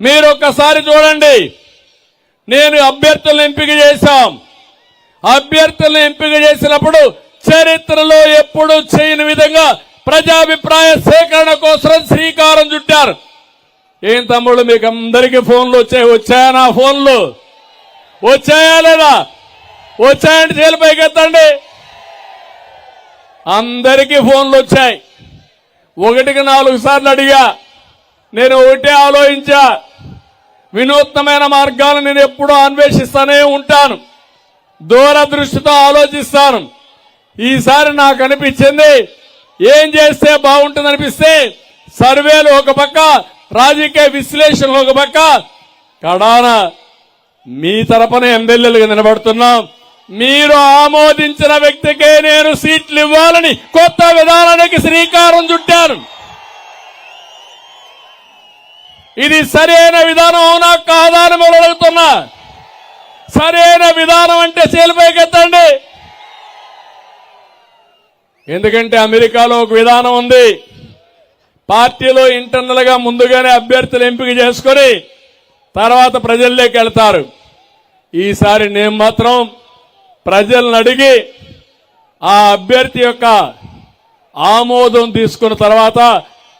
మీరు ఒక్కసారి చూడండి. నేను అభ్యర్థులను ఎంపిక చేశాం. అభ్యర్థులను ఎంపిక చేసినప్పుడు చరిత్రలో ఎప్పుడూ చేయని విధంగా ప్రజాభిప్రాయ సేకరణ కోసం శ్రీకారం చుట్టారు. ఏం తమ్ముళ్ళు మీకు అందరికీ ఫోన్లు వచ్చాయా? నా ఫోన్లు వచ్చాయా లేదా? వచ్చాయంటే చేతులు పైకెత్తండి. అందరికీ ఫోన్లు వచ్చాయి. 1కి 4 సార్లు అడిగా. నేను ఒకటే ఆలోచించా, వినూత్నమైన మార్గాలను నేను ఎప్పుడూ అన్వేషిస్తూనే ఉంటాను, దూరదృష్టితో ఆలోచిస్తాను. ఈసారి నాకు అనిపించింది ఏం చేస్తే బాగుంటుందనిపిస్తే సర్వేలు ఒక పక్క, రాజకీయ విశ్లేషణ ఒక పక్క, కడాన మీ తరపున ఎమ్మెల్యేలుగా నిలబడుతున్నాం. మీరు ఆమోదించిన వ్యక్తికే నేను సీట్లు ఇవ్వాలని కొత్త విధానానికి శ్రీకారం చుట్టాను. ఇది సరైన విధానం అవునా కాదా అని మీరు అడుగుతున్నా. సరైన విధానం అంటే చేలిపైకెత్తండి. ఎందుకంటే అమెరికాలో ఒక విధానం ఉంది. పార్టీలో ఇంటర్నల్ గా ముందుగానే అభ్యర్థులు ఎంపిక చేసుకుని తర్వాత ప్రజల్లోకి వెళ్తారు. ఈసారి నేను మాత్రం ప్రజలను అడిగి ఆ అభ్యర్థి యొక్క ఆమోదం తీసుకున్న తర్వాత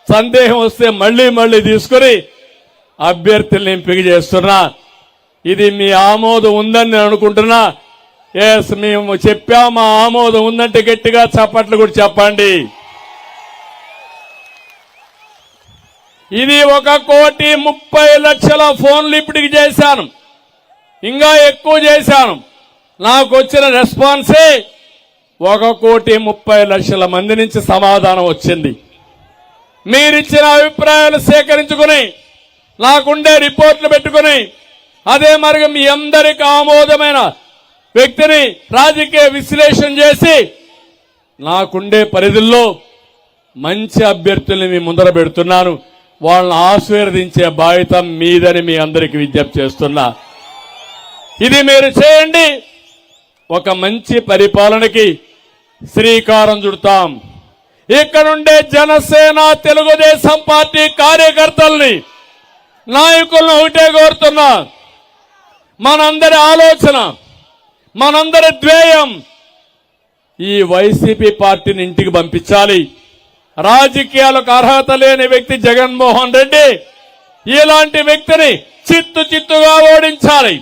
సందేహం వస్తే మళ్లీ తీసుకుని అభ్యర్థుల్ని ఎంపిక చేస్తున్నా. ఇది మీ ఆమోదం ఉందని నేను అనుకుంటున్నా. ఎస్, మేము చెప్పాం, మా ఆమోదం ఉందంటే గట్టిగా చప్పట్లు కూడా చెప్పండి. ఇది 1,30,00,000 ఫోన్లు ఇప్పటికి చేశాను, ఇంకా ఎక్కువ చేశాను. నాకు వచ్చిన రెస్పాన్సే 1,30,00,000 మంది నుంచి సమాధానం వచ్చింది. మీరిచ్చిన అభిప్రాయాలు సేకరించుకుని నాకుండే రిపోర్ట్లు పెట్టుకుని అదే మరి మీ అందరికి ఆమోదమైన వ్యక్తిని రాజకీయ విశ్లేషణ చేసి నాకుండే పరిధుల్లో మంచి అభ్యర్థుల్ని మీ ముందర పెడుతున్నాను. వాళ్ళని ఆశీర్వదించే బాధ్యత మీదని మీ అందరికీ విజ్ఞప్తి చేస్తున్నా. ఇది మీరు చేయండి, ఒక మంచి పరిపాలనకి శ్రీకారం చుడతాం. ఇక్కడుండే జనసేన తెలుగుదేశం పార్టీ కార్యకర్తల్ని, నాయకులను ఒకటే కోరుతున్నా, మనందరి ఆలోచన, మనందరి ధ్యేయం ఈ వైసీపీ పార్టీని ఇంటికి పంపించాలి. రాజకీయాలకు అర్హత లేని వ్యక్తి జగన్మోహన్ రెడ్డి, ఇలాంటి వ్యక్తిని చిత్తుగా ఓడించాలి.